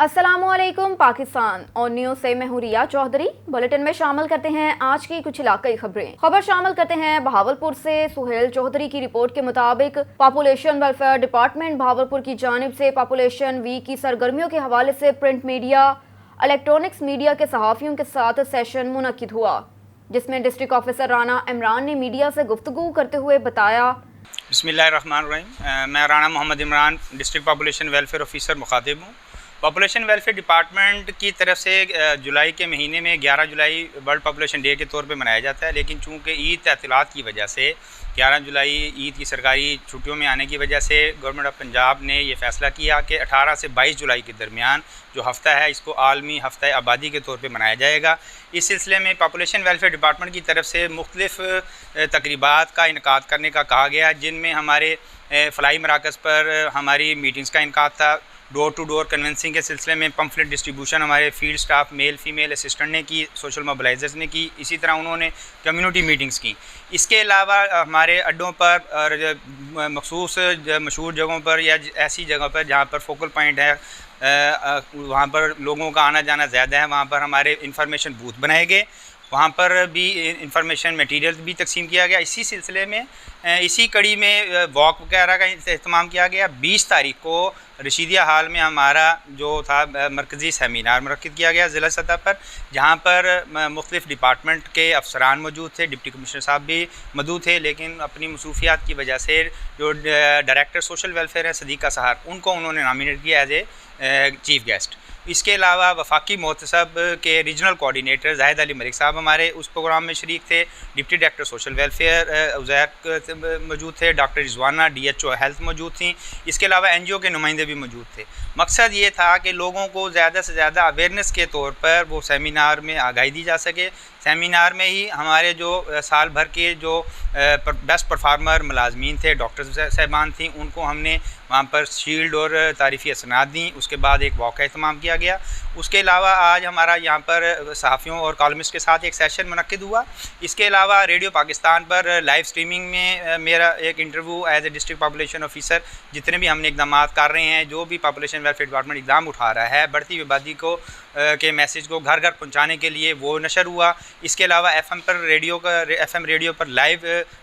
अस्सलाम वालेकुम पाकिस्तान और न्यूज़ से मैं हूं रिया चौधरी। बुलेटिन में शामिल करते हैं आज की कुछ इलाकाई खबरें। खबर शामिल करते हैं बहावलपुर से। सुहेल चौधरी की रिपोर्ट के मुताबिक पॉपुलेशन वेलफेयर डिपार्टमेंट बहावलपुर की जानिब से पॉपुलेशन वीक की सरगर्मियों के हवाले से प्रिंट मीडिया, इलेक्ट्रॉनिक्स मीडिया के सहाफ़ियों के साथ सेशन मुनक्किद हुआ, जिसमें डिस्ट्रिक्ट ऑफिसर राना इमरान ने मीडिया से गुफ्तगू करते हुए बताया। बिस्मिल्लाहिर्रहमानिर्रहीम। मैं Rana Mohammad Imran district population welfare officer मुखातिब हूँ। पॉपुलेशन वेलफेयर डिपार्टमेंट की तरफ से जुलाई के महीने में 11 जुलाई वर्ल्ड पॉपुलेशन डे के तौर पे मनाया जाता है, लेकिन चूँकि ईद तातीलात की वजह से 11 जुलाई ईद की सरकारी छुट्टियों में आने की वजह से गवर्नमेंट ऑफ पंजाब ने ये फ़ैसला किया कि 18 से 22 जुलाई के दरमियान जो हफ़्ता है इसको आलमी हफ़्ता आबादी के तौर पे मनाया जाएगा। इस सिलसिले में पॉपुलेशन वेलफेयर डिपार्टमेंट की तरफ से मुख्तलिफ़ तकरीबात का इनकाद करने का कहा गया, जिनमें हमारे फ़लाई मराकज़ पर हमारी मीटिंग्स का इनकाद था। डोर टू डोर कन्वेंसिंग के सिलसिले में पम्फलेट डिस्ट्रीब्यूशन हमारे field staff male female assistant ने की, सोशल मोबिलाइजर्स ने की, इसी तरह उन्होंने कम्युनिटी मीटिंग्स की। इसके अलावा हमारे अड्डों पर और मखसूस मशहूर जगहों पर या ऐसी जगहों पर जहाँ पर फोकल पॉइंट है, वहाँ पर लोगों का आना जाना ज़्यादा है, वहाँ पर हमारे इंफॉर्मेशन बूथ बनाए गए, वहाँ पर भी इंफॉर्मेशन मटेरियल भी तकसीम किया गया। इसी सिलसिले में इसी कड़ी में वॉक वगैरह का अहतमाम किया गया। 20 तारीख को रशीदिया हाल में हमारा जो था मरकज़ी सेमिनार मुनक्किद किया गया ज़िला सतह पर, जहाँ पर मुख्तलिफ़ डिपार्टमेंट के अफसरान मौजूद थे, डिप्टी कमिश्नर साहब भी मौजूद थे, लेकिन अपनी मसरूफियात की वजह से जो डायरेक्टर सोशल वेलफेयर है सदीक़ा सहार, उनको उन्होंने नॉमिनेट किया एज ए चीफ़ गेस्ट। इसके अलावा वफाकी मोहतसब के रीजनल कोऑर्डिनेटर जाहिद अली मलिक साहब हमारे उस प्रोग्राम में शरीक थे, deputy director social welfare Uzair मौजूद थे, डॉक्टर रिजवाना DHO हेल्थ मौजूद थी। इसके अलावा NGO के नुमाइंदे भी मौजूद थे। मकसद ये था कि लोगों को ज़्यादा से ज़्यादा अवेयरनेस के तौर पर वो सेमिनार में आगाही दी जा सके। सेमिनार में ही हमारे जो साल भर के जो बेस्ट परफार्मर मुलाजमीन थे, डॉक्टर साहिबान थी, उनको हमने वहाँ पर शील्ड और तारीफ़ी असनाद दी। उसके बाद एक वॉक का अहतमाम किया गया। उसके अलावा आज हमारा यहाँ पर सहाफ़ियों और कॉलमिस्ट के साथ एक सेशन मुनक्किद हुआ। इसके अलावा रेडियो पाकिस्तान पर लाइव स्ट्रीमिंग में मेरा एक interview as a district population officer, जितने भी हमने इकदाम कर रहे हैं, जो भी पॉपुलेशन वेलफेयर डिपार्टमेंट इकदाम उठा रहा है बढ़ती हुई आबादी को के मैसेज को घर घर पहुँचाने के लिए, वो नशर हुआ। इसके अलावा FM रेडियो पर लाइव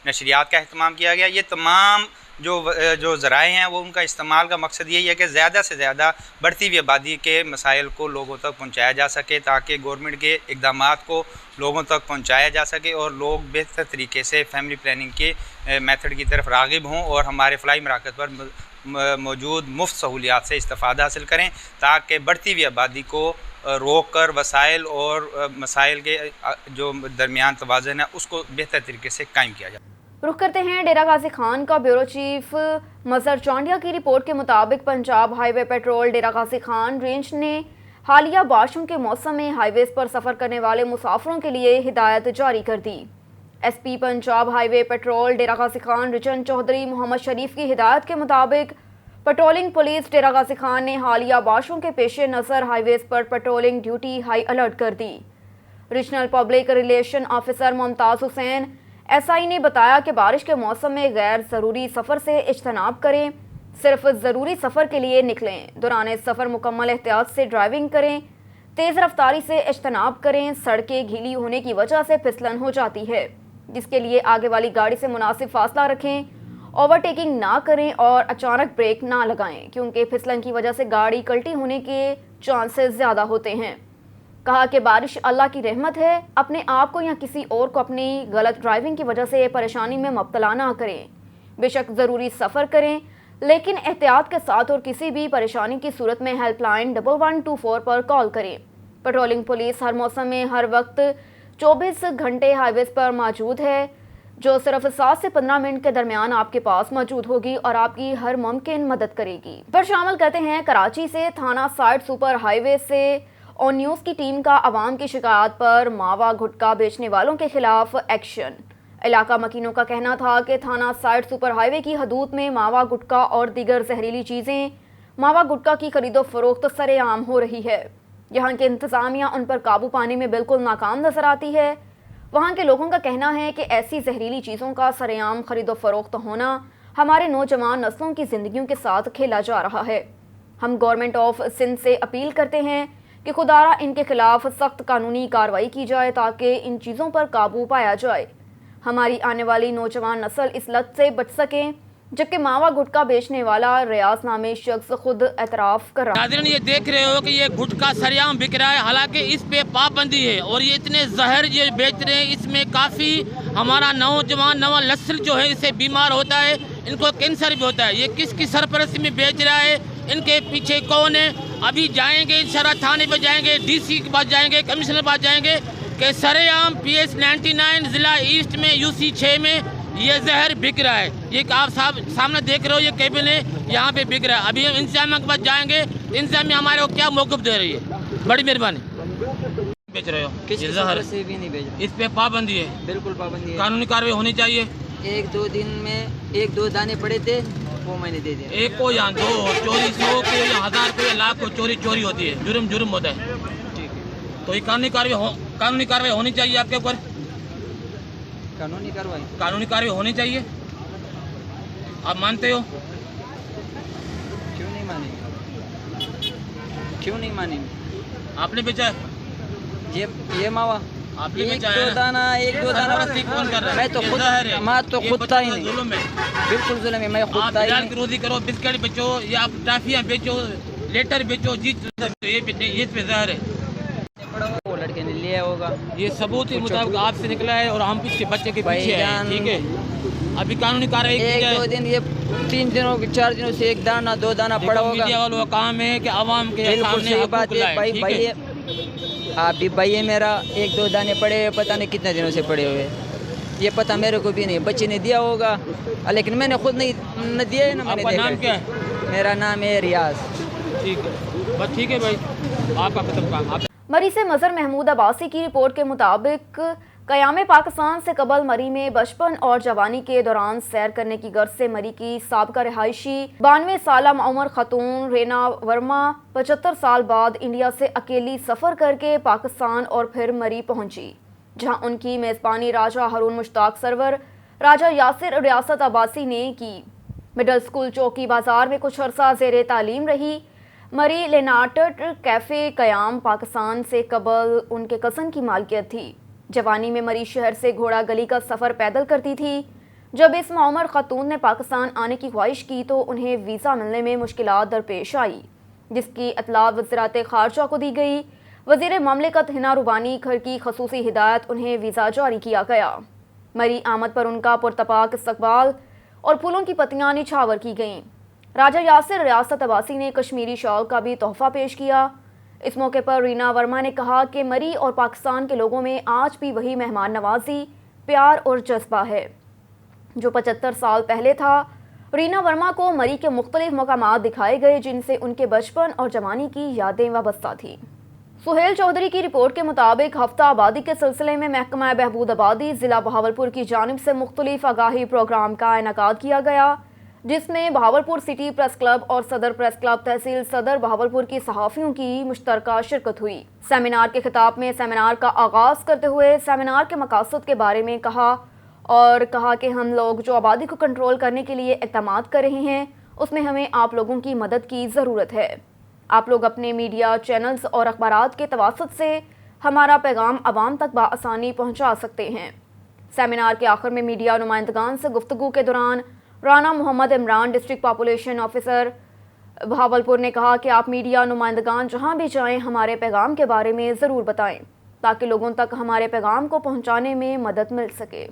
नशरियात का अहतमाम किया गया। ये तमाम जो ज़राए हैं वो उनका इस्तेमाल का मकसद यही है कि ज़्यादा से ज़्यादा बढ़ती हुई आबादी के मसाइल को लोगों तक पहुँचाया जा सके, ताकि गवर्नमेंट के इक़दामात को लोगों तक पहुँचाया जा सके और लोग बेहतर तरीके से फैमिली प्लानिंग के मेथड की तरफ राग़िब हों और हमारे फ़लाई मराकज़ पर मौजूद मुफ्त सहूलियात से इस्तेफ़ादा हासिल करें, ताकि बढ़ती हुई आबादी को रोक कर वसाइल और मसाइल के जो दरमियान तवाज़ुन है उसको बेहतर तरीके से कायम किया जाए। रुख करते हैं डेरा गाजी खान का। ब्यूरो चीफ मजहर चांडिया की रिपोर्ट के मुताबिक पंजाब हाईवे पेट्रोल डेरा गाजी खान रेंज ने हालिया बारिशों के मौसम में हाईवेज पर सफ़र करने वाले मुसाफिरों के लिए हिदायत जारी कर दी। SP पंजाब हाईवे पेट्रोल डेरा गाजी खान रिचन चौधरी मोहम्मद शरीफ की हिदायत के मुताबिक पेट्रोलिंग पुलिस डेरा गाजी खान ने हालिया बारिशों के पेश नज़र हाईवेज पर पेट्रोलिंग ड्यूटी हाई अलर्ट कर दी। Regional public relation officer Mumtaz Hussain SI ने बताया कि बारिश के मौसम में गैर ज़रूरी सफ़र से इज्तनाब करें, सिर्फ ज़रूरी सफ़र के लिए निकलें। दौरान सफ़र मुकम्मल एहतियात से ड्राइविंग करें, तेज़ रफ्तारी से इज्तनाब करें। सड़कें गीली होने की वजह से फिसलन हो जाती है, जिसके लिए आगे वाली गाड़ी से मुनासिब फासला रखें, ओवरटेकिंग ना करें और अचानक ब्रेक ना लगाएं, क्योंकि फिसलन की वजह से गाड़ी कल्टी होने के चांसेस ज़्यादा होते हैं। कहा कि बारिश अल्लाह की रहमत है, अपने आप को या किसी और को अपनी गलत ड्राइविंग की वजह से परेशानी में मुब्तला ना करें। बेशक ज़रूरी सफ़र करें, लेकिन एहतियात के साथ, और किसी भी परेशानी की सूरत में हेल्पलाइन 1124 पर कॉल करें। पेट्रोलिंग पुलिस हर मौसम में हर वक्त 24 घंटे हाईवेज पर मौजूद है, जो सिर्फ 7 से 15 मिनट के दरमियान आपके पास मौजूद होगी और आपकी हर मुमकिन मदद करेगी। पर शामिल करते हैं कराची से। थाना साइड सुपर हाईवे से और न्यूज़ की टीम का अवाम की शिकायत पर मावा गुटखा बेचने वालों के खिलाफ एक्शन। इलाका मकीनों का कहना था कि थाना साइड सुपर हाईवे की हदूद में मावा गुटखा और दीगर जहरीली चीज़ें मावा गुटखा की खरीदो फरोख्त सरेआम हो रही है। यहाँ की इंतज़ामिया उन पर काबू पाने में बिल्कुल नाकाम नजर आती है। वहाँ के लोगों का कहना है कि ऐसी जहरीली चीज़ों का सरेआम खरीदो फरोख्त होना हमारे नौजवान नस्लों की ज़िंदगियों के साथ खेला जा रहा है। ہم گورنمنٹ آف سندھ سے اپیل کرتے ہیں کہ خدارہ ان کے خلاف سخت قانونی کارروائی کی جائے تاکہ ان چیزوں پر قابو پایا جائے، ہماری آنے والی نوجوان نسل اس لت سے بچ سکیں، جبکہ ماوا گٹکا بیچنے والا ریاض نامی شخص خود اعتراف کر رہا ہے۔ ناظرین یہ دیکھ رہے ہو کہ یہ گٹکا سریعام بک رہا ہے، حالانکہ اس پہ پابندی ہے، اور یہ اتنے زہر یہ بیچ رہے ہیں، اس میں کافی ہمارا نوجوان نوا نسل جو ہے اس سے بیمار ہوتا ہے، ان کو کینسر بھی ہوتا ہے۔ یہ کس کی سرپرستی میں بیچ رہا ہے، ان کے پیچھے کون ہے؟ ابھی جائیں گے انشاءاللہ تھانے پہ جائیں گے، ڈی سی کے پاس جائیں گے، کمشنر کے پاس جائیں گے کہ سریعام پی ایس 99 ضلع ایسٹ میں UC 6 میں یہ زہر بک رہا ہے۔ یہ آپ سامنے دیکھ رہے ہو، یہ کیبن ہے، یہاں پہ بک رہا ہے۔ ابھی ہم انتظامیہ کے پاس جائیں گے، انتظامیہ ہمارے کو کیا موقف دے رہی ہے؟ بڑی مہربانی۔ بیچ رہے ہو یہ زہر، سے بھی نہیں بھیجا، اس پہ پابندی ہے، بالکل پابندی ہے۔ قانونی کارروائی ہونی چاہیے۔ ایک دو دن میں ایک دو دانے پڑے تھے وہ میں نے دے دیا۔ ایک کو یا دو چوری، 100 کو یا 1000 کو یا لاکھ کو چوری ہوتی ہے، جرم ہوتا ہے۔ ٹھیک ہے، تو یہ قانونی کارروائی ہونی چاہیے آپ کے اوپر، قانونی کارروائی قانونی کارروائی ہونی چاہیے۔ آپ مانتے ہو؟ کیوں نہیں مانیں گے؟ کیوں نہیں مانیں گے؟ آپ نے بیچا ہے؟ یہ ماوا آپ نے ایک بیچا دو ہے؟ دانہ سرپرستی کون کر رہا ہے؟ میں تو یہ خود ظاہر ہے، میں تو یہ خود تا ہی بچوں کا نہیں، ظلم ہے۔ بالکل ظلم ہے، میں خود آپ تا ہی حلال نہیں۔ کی روزی کرو، بسکٹ بیچو یا آپ ٹافیاں بیچو، لیٹر بیچو، یہ پہ ظاہر ہے۔ وہ لڑکے نے لیا ہوگا، یہ ثبوت کے مطابق آپ سے نکلا ہے اور ہم اس کے بچے کے پیچھے ہیں، جان، ٹھیک ہے؟ ابھی قانونی کارروائی کی ایک جائے۔ دو دن، یہ 3 دنوں 4 دنوں سے ایک دانہ دو دانہ پڑا ہوگا۔ میڈیا والوں کا کام ہے کہ عوام کے بالکل سامنے صحیح حقوق بات ہے لائے، بھائی، ٹھیک بھائی ہے؟ آپ بھی بھائی ہے میرا، ایک دو دانے پڑے ہوئے پتہ نہیں کتنے دنوں سے پڑے ہوئے، یہ پتہ میرے کو بھی نہیں، بچے نے دیا ہوگا لیکن میں نے خود نہیں دیا ہے نا، میں نے آپ کا نام دیکھا کیا ہے؟ میرا نام ہے ریاض۔ ٹھیک ہے، بس ٹھیک ہے بھائی، آپ کا ختم کام۔ مری سے مظہر محمود عباسی کی رپورٹ کے مطابق قیام پاکستان سے قبل مری میں بچپن اور جوانی کے دوران سیر کرنے کی غرض سے مری کی سابقہ رہائشی 92 سالہ معمر خاتون رینا ورما 75 سال بعد انڈیا سے اکیلی سفر کر کے پاکستان اور پھر مری پہنچی، جہاں ان کی میزبانی راجہ ہارون مشتاق سرور، راجہ یاسر ریاست عباسی نے کی۔ مڈل سکول چوکی بازار میں کچھ عرصہ زیر تعلیم رہی۔ مری لینارٹٹ کیفے قیام پاکستان سے قبل ان کے کزن کی مالکیت تھی۔ جوانی میں مری شہر سے گھوڑا گلی کا سفر پیدل کرتی تھی۔ جب اس معمر خاتون نے پاکستان آنے کی خواہش کی تو انہیں ویزا ملنے میں مشکلات درپیش آئی، جس کی اطلاع وزارت خارجہ کو دی گئی۔ وزیر مملکت ہنا روبانی گھر کی خصوصی ہدایت انہیں ویزا جاری کیا گیا۔ مری آمد پر ان کا پرتپاک استقبال اور پھولوں کی پتیاں نچھاور کی گئیں۔ راجہ یاسر ریاست عباسی نے کشمیری شال کا بھی تحفہ پیش کیا۔ اس موقع پر رینا ورما نے کہا کہ مری اور پاکستان کے لوگوں میں آج بھی وہی مہمان نوازی، پیار اور جذبہ ہے جو 75 سال پہلے تھا۔ رینا ورما کو مری کے مختلف مقامات دکھائے گئے جن سے ان کے بچپن اور جوانی کی یادیں وابستہ تھیں۔ سہیل چودھری کی رپورٹ کے مطابق ہفتہ آبادی کے سلسلے میں محکمہ بہبود آبادی ضلع بہاولپور کی جانب سے مختلف آگاہی پروگرام کا انعقاد کیا گیا، جس میں بہاولپور سٹی پریس کلب اور صدر پریس کلب تحصیل صدر بہاولپور کی صحافیوں کی مشترکہ شرکت ہوئی۔ سیمینار کے خطاب میں سیمینار کا آغاز کرتے ہوئے سیمینار کے مقاصد کے بارے میں کہا کہ ہم لوگ جو آبادی کو کنٹرول کرنے کے لیے اقدامات کر رہے ہیں اس میں ہمیں آپ لوگوں کی مدد کی ضرورت ہے۔ آپ لوگ اپنے میڈیا چینلز اور اخبارات کے توسط سے ہمارا پیغام عوام تک بآسانی پہنچا سکتے ہیں۔ سیمینار کے آخر میں میڈیا نمائندگان سے گفتگو کے دوران Rana Muhammad Imran district population officer Bahawalpur نے کہا کہ آپ میڈیا نمائندگان جہاں بھی جائیں ہمارے پیغام کے بارے میں ضرور بتائیں تاکہ لوگوں تک ہمارے پیغام کو پہنچانے میں مدد مل سکے۔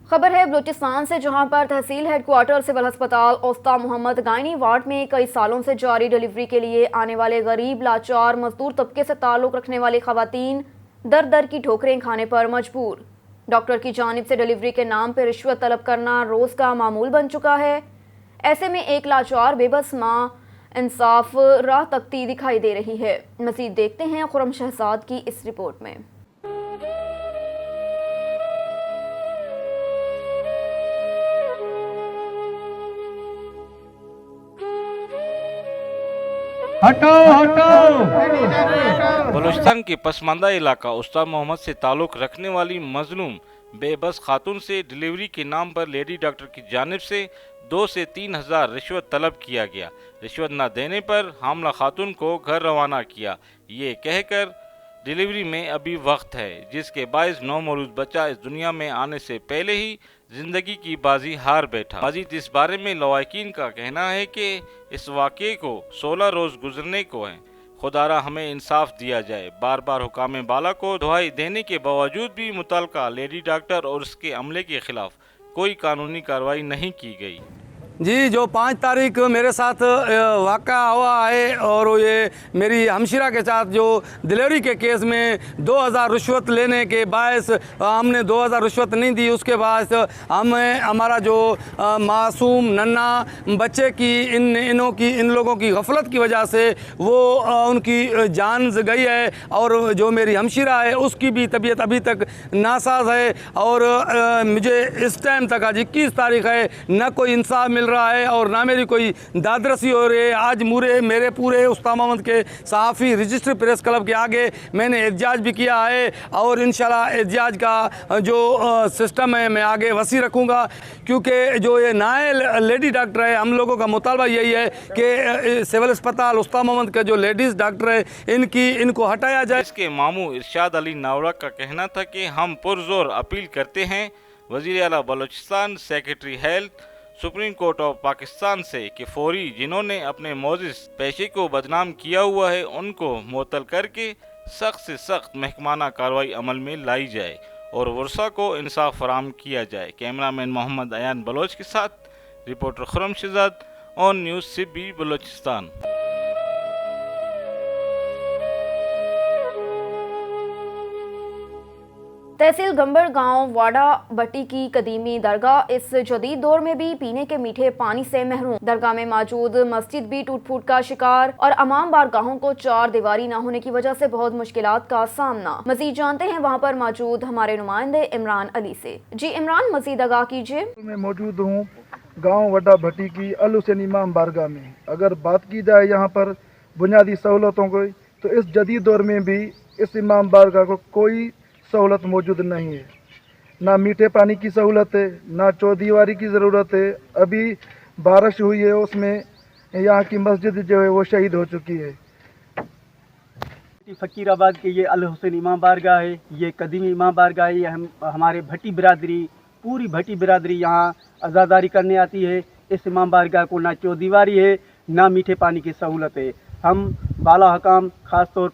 خبر ہے بلوچستان سے، جہاں پر تحصیل ہیڈ کوارٹر سول ہسپتال اوستا محمد گائنی وارڈ میں کئی سالوں سے جاری ڈیلیوری کے لیے آنے والے غریب لاچار مزدور طبقے سے تعلق رکھنے والی خواتین در در کی ٹھوکریں کھانے پر مجبور۔ ڈاکٹر کی جانب سے ڈیلیوری کے نام پہ رشوت طلب کرنا روز کا معمول بن چکا ہے۔ ایسے میں ایک لاچار بے بس ماں انصاف راہ تکتی دکھائی دے رہی ہے۔ مزید دیکھتے ہیں خرم شہزاد کی اس رپورٹ میں۔ بلوچستان کے پسماندہ علاقہ اوستا محمد سے تعلق رکھنے والی مظلوم بے بس خاتون سے ڈیلیوری کے نام پر لیڈی ڈاکٹر کی جانب سے 2 से 3 हज़ार रिश्वत तलब किया गया। रिश्वत न देने पर हामला खातून को घर रवाना किया, ये कहकर डिलीवरी में अभी वक्त है, जिसके बायस नौमौलूद बच्चा इस दुनिया में आने से पहले ही जिंदगी की बाजी हार बैठा। मजीद इस बारे में लवाकिन का कहना है कि इस वाक़े को 16 रोज़ गुजरने को हैं। खुदारा हमें इंसाफ दिया जाए। बार बार हुकाम बाला को दुहाई देने के बावजूद भी मुतल्लिका लेडी डॉक्टर और उसके अमले के खिलाफ कोई कानूनी कार्रवाई नहीं की गई। जी, जो 5 तारीख मेरे साथ वाक़ा हुआ है और ये मेरी हमशिरा के साथ जो डिलीवरी के केस में 2000 रिश्वत लेने के बायस हमने 2000 रिश्वत नहीं दी, उसके बाद हमें हमारा जो मासूम नन्ना बच्चे की इन लोगों की गफलत की वजह से वो उनकी जान गई है और जो मेरी हमशिरा है उसकी भी तबीयत अभी तक नासाज है और मुझे इस टाइम तक आज 21 तारीख है न कोई इंसाफ मिल रहा है और ना मेरी कोई दादरसी हो रही है। आज मेरे पूरे उस्ताद मोहम्मद के सहाफ़ी रजिस्टर प्रेस क्लब के आगे मैंने एहतजाज भी किया है और इंशाल्लाह एहतजाज का जो सिस्टम है मैं आगे वसी रखूँगा, क्योंकि जो ये नाए लेडी डॉक्टर है, हम लोगों का मुतालबा यही है कि सिविल अस्पताल उस्ताद मोहम्मद का जो लेडीज़ डॉक्टर है इनको हटाया जाए। इसके मामू इरशाद अली नावड़ा का कहना था कि हम पुरजोर अपील करते हैं वज़ीर आला Balochistan, secretary health, supreme court of Pakistan से कि फौरी जिन्होंने अपने मोजिज़ पेशे को बदनाम किया हुआ है उनको मुअत्तल करके सख्त से सख्त महकमाना कार्रवाई अमल में लाई जाए और वर्षा को इंसाफ फराहम किया जाए। कैमरामैन मोहम्मद अयान बलोच के साथ reporter Khurram Shahzad, on news Sibi Balochistan. Tehsil Gambar गांव वाडा भट्टी की कदीमी दरगाह इस जदीद दौर में भी पीने के मीठे पानी से महरूम। दरगाह में मौजूद मस्जिद भी टूट फूट का शिकार और अमाम बारगाहों को 4 दीवारी न होने की वजह से बहुत मुश्किलात का सामना। मजीद जानते हैं वहां पर मौजूद हमारे नुमाइंदे इमरान अली से। जी इमरान, मजीद आगाह कीजिए। मैं मौजूद हूँ गाँव वाडा भट्टी की अल हुसैन इमाम बारगाह में। अगर बात की जाए यहाँ पर बुनियादी सहूलतों को, तो इस जदीद दौर में भी इस इमाम बारगाह को कोई सहूलत मौजूद नहीं है। ना मीठे पानी की सहूलत है, ना चौदीवारी की ज़रूरत है। अभी बारिश हुई है, उसमें यहाँ की मस्जिद जो है वो शहीद हो चुकी है। फ़कीराबाद के ये अल हुसैन इमाम बारगाह है, ये कदीमी इमाम बारगाह है। ये हमारे भट्टी बिरादरी, पूरी भट्टी बिरादरी यहाँ अज़ादारी करने आती है। इस इमाम बारगाह को ना चौदीवारी है, ना मीठे पानी की सहूलत है। हम बाला हकाम ख़ास तौर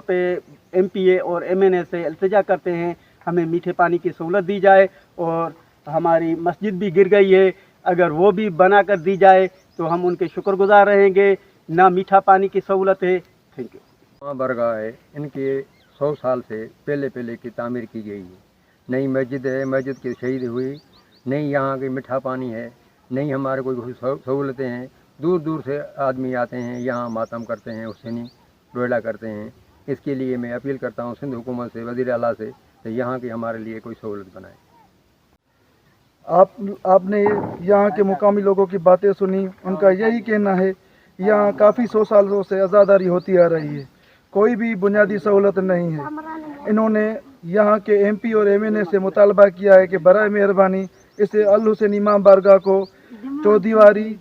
पे MPA और MNA से इल्तिजा करते हैं हमें मीठे पानी की सहूलत दी जाए और हमारी मस्जिद भी गिर गई है, अगर वो भी बना कर दी जाए तो हम उनके शुक्रगुजार रहेंगे। ना मीठा पानी की सहूलत है। Thank you. बरगाह है, इनके 100 साल से पहले की तामीर की गई है। नई मस्जिद है, मस्जिद की शहीद हुई, नहीं यहाँ की मीठा पानी है, नहीं हमारे कोई सहूलतें हैं। दूर दूर से आदमी आते हैं, यहाँ मातम करते हैं, हुसैनी रोएला करते हैं। इसके लिए मैं अपील करता हूँ सिंध हुकूमत से, वज़ीर आला से, तो यहाँ की हमारे लिए कोई सहूलत बनाए। आपने यहाँ के मुकामी लोगों की बातें सुनी, उनका यही कहना है यहाँ काफ़ी 100 सालों से आज़ादारी होती आ रही है, कोई भी बुनियादी सहूलत नहीं है। इन्होंने यहाँ के MP और MNA से मुतालबा किया है कि बराए मेहरबानी इसे अल हुसैन इमाम बारगाह को चौदीवारी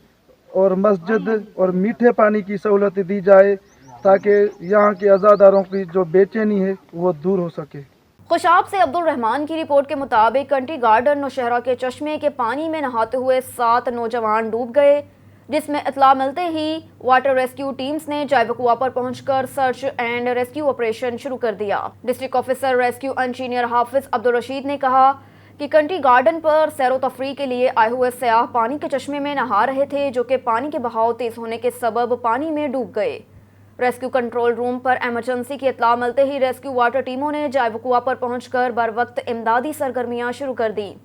और मस्जिद और मीठे पानी की सहूलत दी जाए ताकि यहाँ के अज़ादारों की जो बेचैनी है वो दूर हो सके। खुशाब से अब्दुल रहमान की रिपोर्ट के मुताबिक कंट्री गार्डन नौशहरा के चश्मे के पानी में नहाते हुए 7 नौजवान डूब गए, जिसमें इत्तला मिलते ही वाटर रेस्क्यू टीम्स ने जायबकुआ पर पहुंचकर सर्च एंड रेस्क्यू ऑपरेशन शुरू कर दिया। डिस्ट्रिक्ट ऑफिसर रेस्क्यू इंजीनियर हाफिज अब्दुल रशीद ने कहा कि कंट्री गार्डन पर सैरो तफरी के लिए आए हुए सयाह पानी के चश्मे में नहा रहे थे, जो कि पानी के बहाव तेज होने के सबब पानी में डूब गए। रेस्क्यू कंट्रोल रूम पर इमरजेंसी की इत्तला मिलते ही रेस्क्यू वाटर टीमों ने जायबकुआ पर पहुंचकर बर वक्त इमदादी सरगर्मियां शुरू कर दी।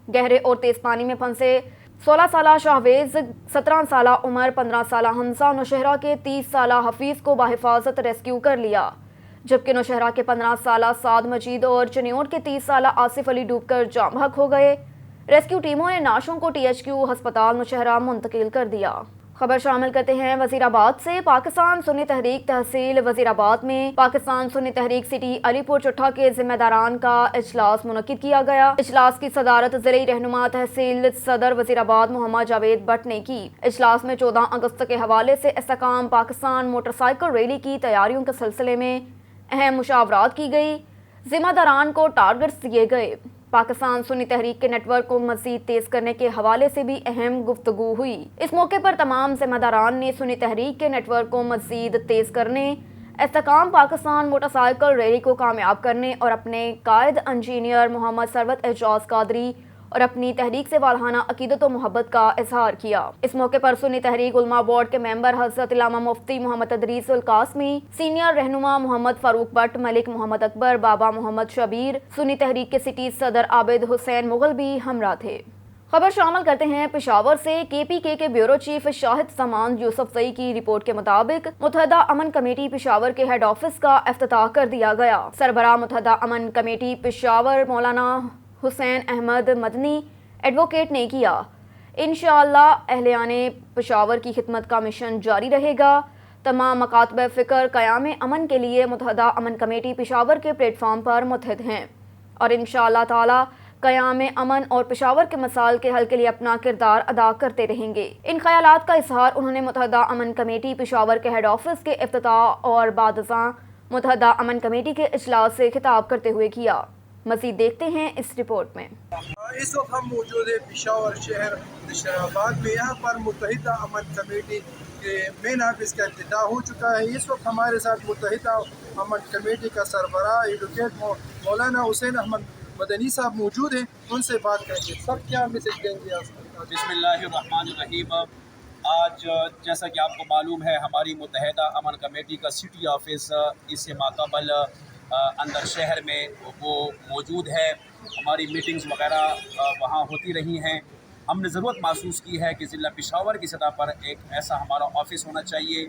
गहरे और तेज पानी में फंसे 16 साला शाहवेज, 17 साला उमर, 15 साला हमजा, नौशहरा के 30 साला हफीज को बाहिफाजत रेस्क्यू कर लिया, जबकि नौशहरा के 15 साला साद मजीद और चनियोट के 30 साला आसिफ अली डूबकर जाम बहक हो गए। रेस्क्यू टीमों ने नाशों को THQ अस्पताल नौशहरा मुंतकिल कर दिया। खबर शामिल करते हैं वजीराबाद से। पाकिस्तान सुन्नी तहरीक तहसील वजीराबाद में पाकिस्तान सुन्नी तहरीक सिटी अलीपुर चुट्ठा के जिम्मेदारान का इजलास मुनक्किद किया गया। इजलास की सदारत ज़िले रहनुमा तहसील सदर वजीराबाद मोहम्मद जावेद भट्ट ने की। इजलास में 14 अगस्त के हवाले से इस्तेकाम पाकिस्तान मोटरसाइकिल रैली की तैयारियों के सिलसिले में अहम मुशावरात की गई। जिम्मेदारान को टारगेट्स दिए गए। पाकिस्तान सुन्नी तहरीक के नेटवर्क को मज़ीद तेज करने के हवाले से भी अहम गुफ्तगू हुई। इस मौके पर तमाम जिम्मेदारान ने सुन्नी तहरीक के नेटवर्क को मज़ीद तेज करने, इस्तेकाम पाकिस्तान मोटरसाइकिल रैली को कामयाब करने और अपने कायद इंजीनियर मोहम्मद सरवत एजाज कादरी और अपनी तहरीक से वालहाना अकीदत व मोहब्बत का इजहार किया। इस मौके पर सुन्नी तहरीक उलमा बोर्ड के मेंबर हज़रत इलामा मुफ्ती मोहम्मद तदरीस उल कासमी, सीनियर रहनुमा मोहम्मद फारूक भट्ट, मलिक मोहम्मद अकबर, बाबा मोहम्मद शबीर, सुन्नी तहरीक के सिटी सदर आबिद हुसैन मुगल भी हमरा थे। खबर शामिल करते हैं पेशावर से। KPK के ब्यूरो चीफ शाहिद समान यूसुफजई की रिपोर्ट के मुताबिक मुत्तहदा अमन कमेटी पेशावर के हेड ऑफिस का इफ्तिताह कर दिया गया। सरबराह मुत्तहदा अमन कमेटी पेशावर मौलाना हुसैन अहमद मदनी एडवोकेट ने किया। इंशाअल्लाह अहलियाने पेशावर की खिदमत का मिशन जारी रहेगा। तमाम मकातब फ़िक्र क़याम अमन के लिए मुत्तहदा अमन कमेटी पेशावर के प्लेटफॉर्म पर मुत्तहद हैं और इंशाअल्लाह ताला क़याम अमन और पेशावर के मसाइल के हल के लिए अपना किरदार अदा करते रहेंगे। इन ख्यालात का इजहार उन्होंने मुत्तहदा अमन कमेटी पेशावर के हेड ऑफिस के इफ्तिताह और बादज़ां मुत्तहदा अमन कमेटी के इजलास से खिताब करते हुए किया। मज़ीद देखते हैं इस रिपोर्ट में। इस वक्त हम मौजूद है पेशावर शहर नशराबाद में। यहाँ पर मुत्तहिदा अमन कमेटी के मेन ऑफिस का इफ्तिताह हो चुका है। इस वक्त हमारे साथ मुत्तहिदा अमन कमेटी का सरबराह एडवोकेट मौलाना हुसैन अहमद मदनी साहब मौजूद हैं, उनसे बात करेंगे। सब क्या मैसेज देंगे? बिस्मिल्लाहिर्रहमानिर्रहीम। आज जैसा कि आपको मालूम है, हमारी मुत्तहिदा अमन कमेटी का सिटी ऑफिस इससे माक़ाबल अंदर शहर में वो मौजूद है। हमारी मीटिंग्स वगैरह वहाँ होती रही हैं। हमने ज़रूरत महसूस की है कि ज़िला पेशावर की सतह पर एक ऐसा हमारा ऑफिस होना चाहिए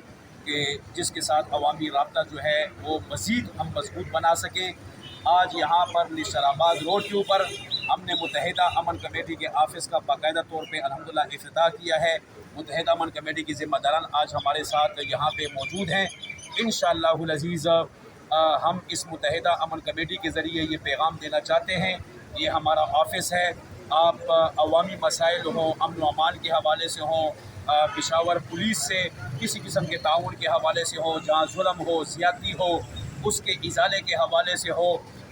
कि जिसके साथ अवामी राब्ता जो है वो मज़ीद हम मजबूत बना सकें। आज यहाँ पर निशाराबाद रोड के ऊपर हमने मुत्तहिदा अमन कमेटी के ऑफिस का बाकायदा तौर पे अल्हम्दुलिल्लाह इफ्तिताह किया है। मुत्तहिदा अमन कमेटी की ज़िम्मेदारान आज हमारे साथ यहाँ पे मौजूद हैं। इंशाअल्लाहुल अज़ीज़ हम इस मुत्तहिदा अमन कमेटी के ज़रिए ये पैगाम देना चाहते हैं, ये हमारा ऑफिस है। आप अवामी मसाइल हों, अमन व अमान के हवाले से हों, पेशावर पुलिस से किसी किस्म के ताउन के हवाले से हो, जहाँ जुल्म हो, ज़्यादती हो, उसके इज़ाले के हवाले से हो,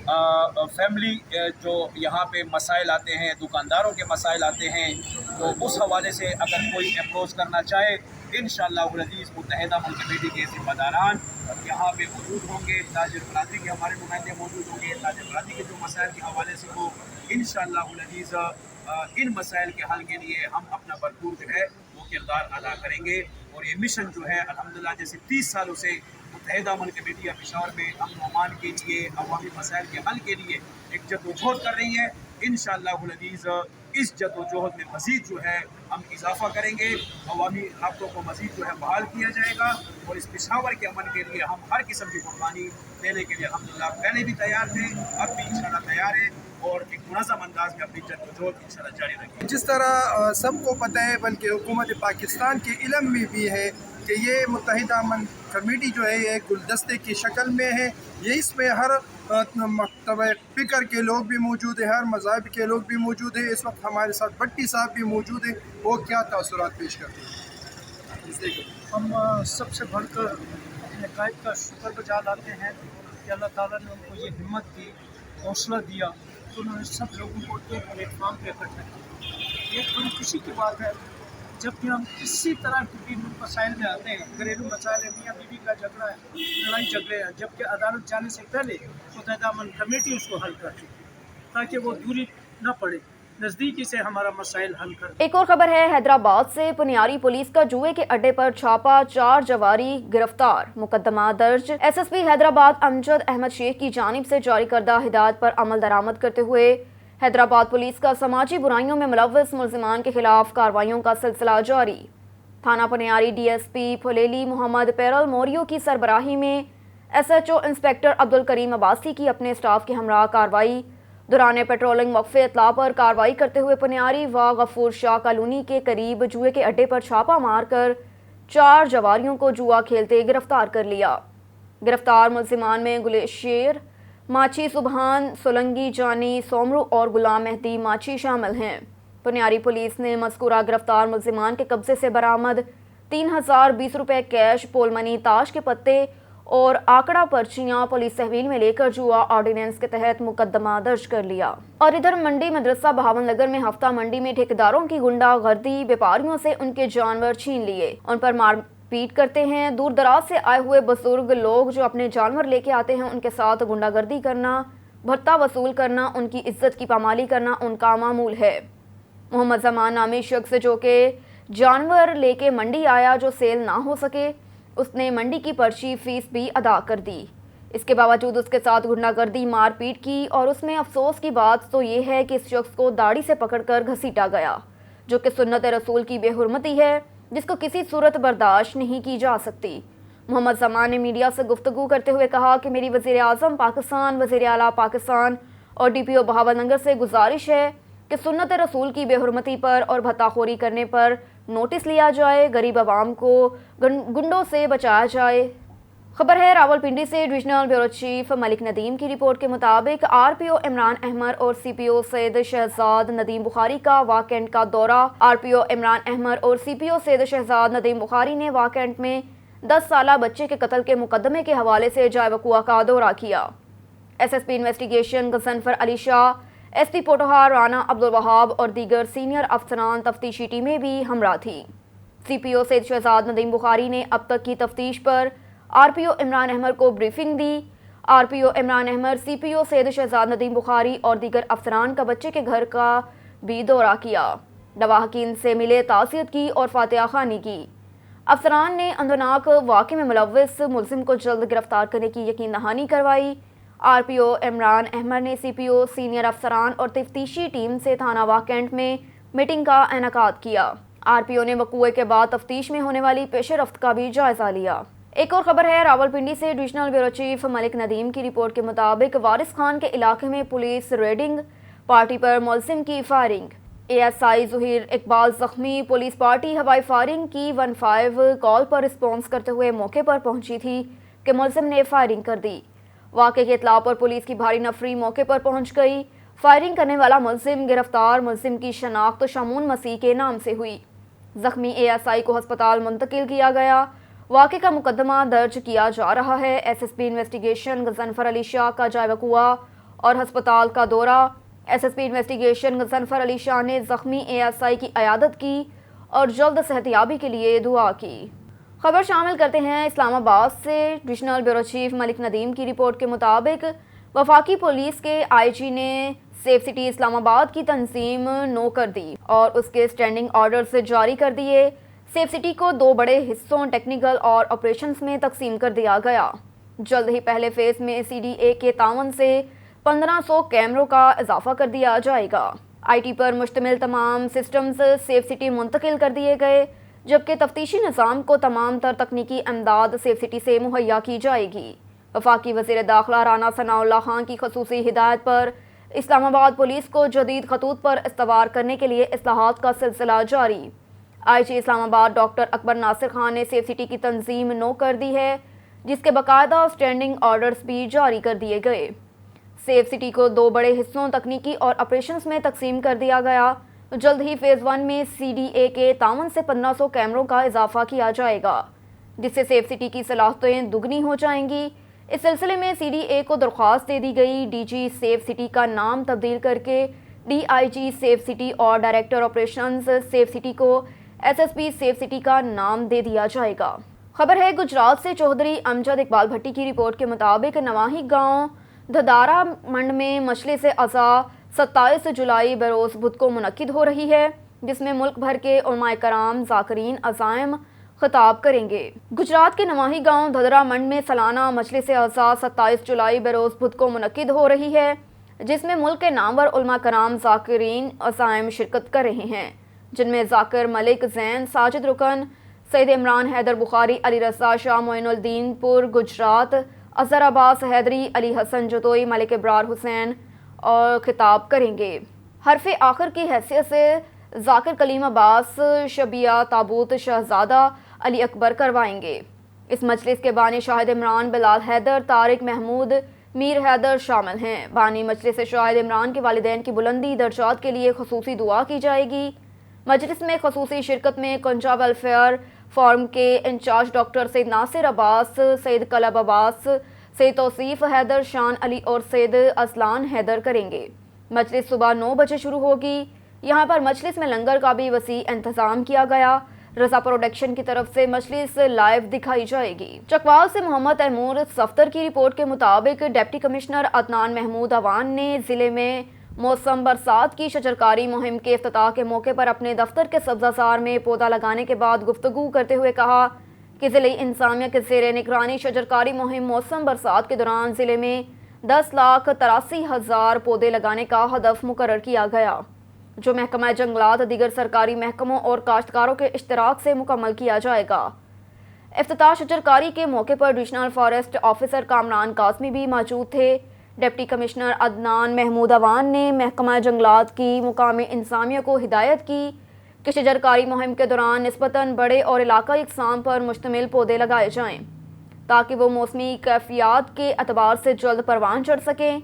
फैमिली जो यहाँ पे मसाइल आते हैं, दुकानदारों के मसाइल आते हैं, तो उस हवाले से अगर कोई अप्रोच करना चाहे, इंशाअल्लाहुल अज़ीज़ मुत्तहिदा अमन कमेटी के ज़िम्मेदारान यहाँ पे मौजूद होंगे। ताजिर बरादरी के हमारे नुमाइंदे मौजूद होंगे। ताजिर बरादरी के जो मसाइल के हवाले से हो, इंशाअल्लाहुल अज़ीज़ इन मसाइल के हल के लिए हम अपना भरपूर जो है वो किरदार अदा करेंगे। और ये मिशन जो है अल्हम्दुलिल्लाह जैसे 30 सालों से मुत्तहिदा अमन कमेटी पेशावर में अमन अमान के लिए, अवामी मसाइल के हल के लिए एक जद्दोजहद कर रही है। इंशाअल्लाहुल अज़ीज़ इस जद्दोजहद में मज़ीद जो है हम इजाफ़ा करेंगे, अवामी राब्तों को मज़ीद जो है बहाल किया जाएगा और इस पेशावर के अमन के लिए हम हर किस्म की कुर्बानी देने के लिए अल्हम्दुलिल्लाह पहले भी तैयार थे, अब भी इंशाअल्लाह तैयार है और एक मुनज़्ज़म अंदाज में अपनी जद्दोजहद इंशाअल्लाह जारी रखेंगे। जिस तरह सबको पता है, बल्कि हुकूमत पाकिस्तान के इल्म में भी है कि ये मुत्तहिदा अमन कमेटी जो है एक गुलदस्ते की शक्ल में है। ये इसमें हर मकतब फ़िक्र के लोग भी मौजूद हैं, हर मज़हब के लोग भी मौजूद हैं। इस वक्त हमारे साथ भट्टी साहब भी मौजूद हैं। वो क्या तासुरात पेश करते हैं? हम सबसे बढ़कर अपने कायद का शुक्र बजा लाते हैं कि अल्लाह ताला ने उनको ये हिम्मत दी, हौसला दिया, तो उन्होंने सब लोगों को एक प्लेटफार्म पर इकट्ठा किया। ये बड़ी खुशी की बात है जबकि हम इसी तरह के मसाइल में आते हैं। घरेलू मसाइल है, मियाँ बीवी का झगड़ा है, लड़ाई झगड़े हैं, जबकि अदालत जाने से पहले मुत्तहिदा अमन कमेटी उसको हल करती है ताकि वो दूरी न पड़े, नज़दीकी से हमारा मसाइल हल कर। एक और खबर है हैदराबाद से। पुनियारी पुलिस का जुए के अड्डे पर छापा, 4 जवारी गिरफ्तार, मुकदमा दर्ज। SSP हैदराबाद अमजद अहमद शेख की जानिब से जारी करदा हिदायत पर अमल दरामद करते हुए हैदराबाद पुलिस का समाजी बुराइयों में मुलव्वस मुल्जिमान के खिलाफ कार्रवाइयों का सिलसिला जारी। थाना पुनियारी DSP फुलेली मोहम्मद पैरल मोरियो की सरबराही में SHO इंस्पेक्टर अब्दुल करीम अब्बासी की अपने स्टाफ के हमरा कार्रवाई دوران پیٹرولنگ وقفے اطلاع پر کارروائی کرتے ہوئے پنیاری و غفور شاہ کالونی کے قریب جوئے کے اڈے پر چھاپہ مار کر 4 جواریوں کو جوا کھیلتے گرفتار کر لیا۔ گرفتار ملزمان میں گلیشیر ماچھی، سبحان سولنگی، جانی سومرو اور غلام مہدی ماچھی شامل ہیں۔ پنیاری پولیس نے مذکورہ گرفتار ملزمان کے قبضے سے برآمد 3020 روپے کیش، پول منی، تاش کے پتے اور آکڑا پرچیاں پولیس تحویل میں لے کر جوا آرڈیننس کے تحت مقدمہ درج کر لیا۔ اور ادھر منڈی مدرسہ بہاون نگر میں ہفتہ منڈی میں ٹھیکیداروں کی غنڈہ گردی، بیپاریوں سے ان کے جانور چھین لیے، ان پر مار پیٹ کرتے ہیں۔ دور دراز سے آئے ہوئے بزرگ لوگ جو اپنے جانور لے کے آتے ہیں ان کے ساتھ غنڈہ گردی کرنا، بھتہ وصول کرنا، ان کی عزت کی پامالی کرنا ان کا معمول ہے۔ محمد زمان نامی شخص جو کہ جانور لے کے منڈی آیا، جو سیل نہ ہو سکے، اس نے منڈی کی پرچی فیس بھی ادا کر دی۔ اس کے باوجود اس کے ساتھ غنڈہ گردی، مار پیٹ کی، اور اس میں افسوس کی بات تو یہ ہے کہ اس شخص کو داڑھی سے پکڑ کر گھسیٹا گیا، جو کہ سنت رسول کی بے حرمتی ہے، جس کو کسی صورت برداشت نہیں کی جا سکتی۔ محمد زمان نے میڈیا سے گفتگو کرتے ہوئے کہا کہ میری وزیر اعظم پاکستان، وزیر اعلیٰ پاکستان اور ڈی پی او بہاول نگر سے گزارش ہے کہ سنت رسول کی بے حرمتی پر اور بھتہ خوری کرنے پر نوٹس لیا جائے، غریب عوام کو گنڈوں سے بچایا جائے۔ خبر ہے راولپنڈی سے۔ ڈویژنل بیورو چیف ملک ندیم کی رپورٹ کے مطابق آر پی او عمران احمد اور سی پی او سید شہزاد ندیم بخاری کا واقعنٹ کا دورہ۔ آر پی او عمران احمد اور سی پی او سید شہزاد ندیم بخاری نے واقعنٹ میں 10 سالہ بچے کے قتل کے مقدمے کے حوالے سے جائے وقوع کا دورہ کیا۔ S S P investigation Ghazanfar Ali Shah, S P Pothohar Rana Abdul Wahab اور دیگر سینئر افسران تفتیشی ٹیمیں بھی ہمراہ تھیں۔ سی پی او سید شہزاد ندیم بخاری نے اب تک کی تفتیش پر آر پی او عمران احمد کو بریفنگ دی۔ آر پی او عمران احمد، سی پی او سید شہزاد ندیم بخاری اور دیگر افسران کا بچے کے گھر کا بھی دورہ کیا، لواحقین سے ملے، تعزیت کی اور فاتحہ خوانی کی۔ افسران نے اندوناک واقعے میں ملوث ملزم کو جلد گرفتار کرنے کی یقین دہانی کروائی۔ آر پی او عمران احمد نے سی پی او، سینئر افسران اور تفتیشی ٹیم سے تھانہ واقعنٹ میں میٹنگ کا انعقاد کیا۔ آر پی او نے وقوع کے بعد تفتیش میں ہونے والی پیش رفت کا بھی جائزہ لیا۔ ایک اور خبر ہے راولپنڈی سے۔ ڈویژنل بیورو چیف ملک ندیم کی رپورٹ کے مطابق وارث خان کے علاقے میں پولیس ریڈنگ، پارٹی پر ملزم کی firing, A S I Zaheer Iqbal زخمی۔ پولیس پارٹی ہوائی فائرنگ کی 15 کال پر رسپانس کرتے ہوئے موقع پر پہنچی تھی کہ ملزم نے فائرنگ کر دی۔ واقعے کی اطلاع پر پولیس کی بھاری نفری موقع پر پہنچ گئی۔ فائرنگ کرنے والا ملزم گرفتار۔ ملزم کی شناخت شامون مسیح کے نام سے ہوئی۔ زخمی اے ایس آئی کو ہسپتال منتقل کیا گیا۔ واقعے کا مقدمہ درج کیا جا رہا ہے۔ S S P investigation Ghazanfar Ali Shah کا جائے وقوع اور ہسپتال کا دورہ۔ S S P investigation Ghazanfar Ali Shah نے زخمی اے ایس آئی کی عیادت کی اور جلد صحتیابی کے لیے دعا کی۔ خبر شامل کرتے ہیں اسلام آباد سے۔ ڈویژنل بیورو چیف ملک ندیم کی رپورٹ کے مطابق وفاقی پولیس کے آئی جی نے سیف سٹی اسلام آباد کی تنظیم نو کر دی اور اس کے اسٹینڈنگ آرڈرز جاری کر دیے۔ سیف سٹی کو 2 بڑے حصوں ٹیکنیکل اور آپریشنز میں تقسیم کر دیا گیا۔ جلد ہی پہلے فیز میں سی ڈی اے کے تعاون سے 1500 کیمروں کا اضافہ کر دیا جائے گا۔ آئی ٹی پر مشتمل تمام سسٹمز سیف سٹی منتقل کر دیے گئے، جبکہ تفتیشی نظام کو تمام تر تکنیکی امداد سیف سٹی سے مہیا کی جائے گی۔ وفاقی وزیر داخلہ رانا ثناء اللہ خان کی خصوصی ہدایت پر اسلام آباد پولیس کو جدید خطوط پر استوار کرنے کے لیے اصلاحات کا سلسلہ جاری۔ آئی جی اسلام آباد ڈاکٹر اکبر ناصر خان نے سیف سٹی کی تنظیم نو کر دی ہے، جس کے باقاعدہ اسٹینڈنگ آرڈرز بھی جاری کر دیے گئے۔ سیف سٹی کو 2 بڑے حصوں تکنیکی اور آپریشنز میں تقسیم کر دیا گیا۔ جلد ہی فیز 1 میں سی ڈی اے کے تعاون سے 1500 کیمروں کا اضافہ کیا جائے گا، جس سے سیف سٹی کی صلاحیتیں دگنی ہو جائیں گی۔ اس سلسلے میں سی ڈی اے کو درخواست دے دی گئی۔ ڈی جی سیف سٹی کا نام تبدیل کر کے D I G safe city اور ڈائریکٹر آپریشنز سیف سٹی کو S S P safe city کا نام دے دیا جائے گا۔ خبر ہے گجرات سے۔ چودھری امجد اقبال بھٹی کی رپورٹ کے مطابق نواحی گاؤں دھدارا منڈ میں مچھلی سے عزا 27 جولائی بروز بدھ کو منعقد ہو رہی ہے، جس میں ملک بھر کے علماء کرام ذاکرین عزائم خطاب کریں گے۔ گجرات کے نواحی گاؤں دھدرا منڈ میں سالانہ مجلس اعزا 27 جولائی بروز بدھ کو منعقد ہو رہی ہے، جس میں ملک کے نامور علماء کرام ذاکرین عزائم شرکت کر رہے ہیں، جن میں ذاکر ملک زین ساجد رکن، سید عمران حیدر بخاری، علی رضا شاہ معین الدین پور گجرات، اظہر عباس حیدری، علی حسن جتوئی، ملک ابرار حسین، اور خطاب کریں گے۔ حرف آخر کی حیثیت سے ذاکر کلیم عباس شبیہ تابوت شہزادہ علی اکبر کروائیں گے۔ اس مجلس کے بانی شاہد عمران بلال حیدر، طارق محمود، میر حیدر شامل ہیں۔ بانی مجلس شاہد عمران کے والدین کی بلندی درجات کے لیے خصوصی دعا کی جائے گی۔ مجلس میں خصوصی شرکت میں کنجا ویلفیئر فورم کے انچارج ڈاکٹر سید ناصر عباس، سید کلب عباس، سید توصیف حیدر شان علی اور سید اصلان حیدر کریں گے۔ مجلس صبح 9 بجے شروع ہوگی۔ یہاں پر مجلس میں لنگر کا بھی وسیع انتظام کیا گیا۔ رضا پروڈکشن کی طرف سے مجلس لائیو دکھائی جائے گی۔ چکوال سے محمد تیمور صفدر کی رپورٹ کے مطابق ڈپٹی کمشنر عدنان محمود عوان نے ضلع میں موسم برسات کی شجرکاری مہم کے افتتاح کے موقع پر اپنے دفتر کے سبزہ زار میں پودا لگانے کے بعد گفتگو کرتے ہوئے کہا کہ ضلعی انتظامیہ کے زیر نگرانی شجرکاری مہم موسم برسات کے دوران ضلع میں 10,83,000 پودے لگانے کا ہدف مقرر کیا گیا، جو محکمہ جنگلات، دیگر سرکاری محکموں اور کاشتکاروں کے اشتراک سے مکمل کیا جائے گا۔ افتتاح شجرکاری کے موقع پر additional forest officer Kamran Qasmi بھی موجود تھے۔ ڈپٹی کمشنر عدنان محمود عوان نے محکمہ جنگلات کی مقامی انتظامیہ کو ہدایت کی کہ شجرکاری مہم کے دوران نسبتاً بڑے اور علاقائی اقسام پر مشتمل پودے لگائے جائیں تاکہ وہ موسمی کیفیات کے اعتبار سے جلد پروان چڑھ سکیں۔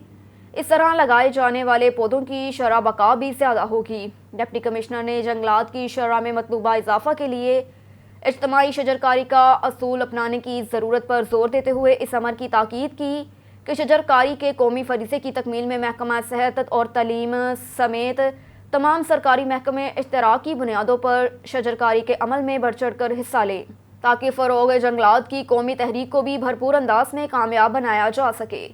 اس طرح لگائے جانے والے پودوں کی شرح بقا بھی زیادہ ہوگی۔ ڈپٹی کمشنر نے جنگلات کی شرح میں مطلوبہ اضافہ کے لیے اجتماعی شجرکاری کا اصول اپنانے کی ضرورت پر زور دیتے ہوئے اس امر کی تاکید کی کہ شجرکاری کے قومی فریضے کی تکمیل میں محکمہ صحت اور تعلیم سمیت تمام سرکاری محکمے اشتراکی بنیادوں پر شجرکاری کے عمل میں بڑھ چڑھ کر حصہ لیں تاکہ فروغ جنگلات کی قومی تحریک کو بھی بھرپور انداز میں کامیاب بنایا جا سکے۔